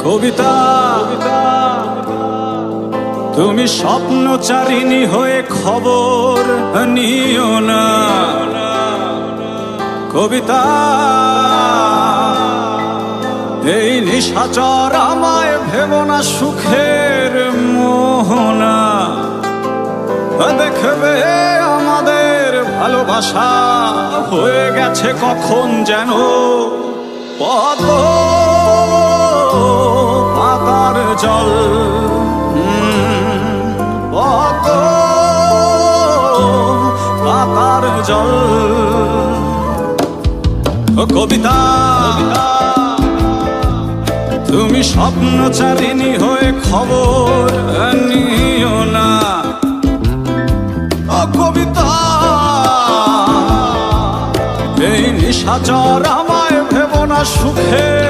কবিতা তুমি স্বপ্নচারিণী হয়ে খবর নিও না। কবিতা এই নিশাচর আমায় ভেবো না সুখের মোহনা। দেখবে আমাদের ভালোবাসা হয়ে গেছে কখন যেন পদ্ম পাতার জল। পদ্ম পাতার জল। কবিতা তুমি স্বপ্নচারিণী হয়ে খবর নিও না। কবিতা এই নিশাচর আমায় ভেবো না সুখে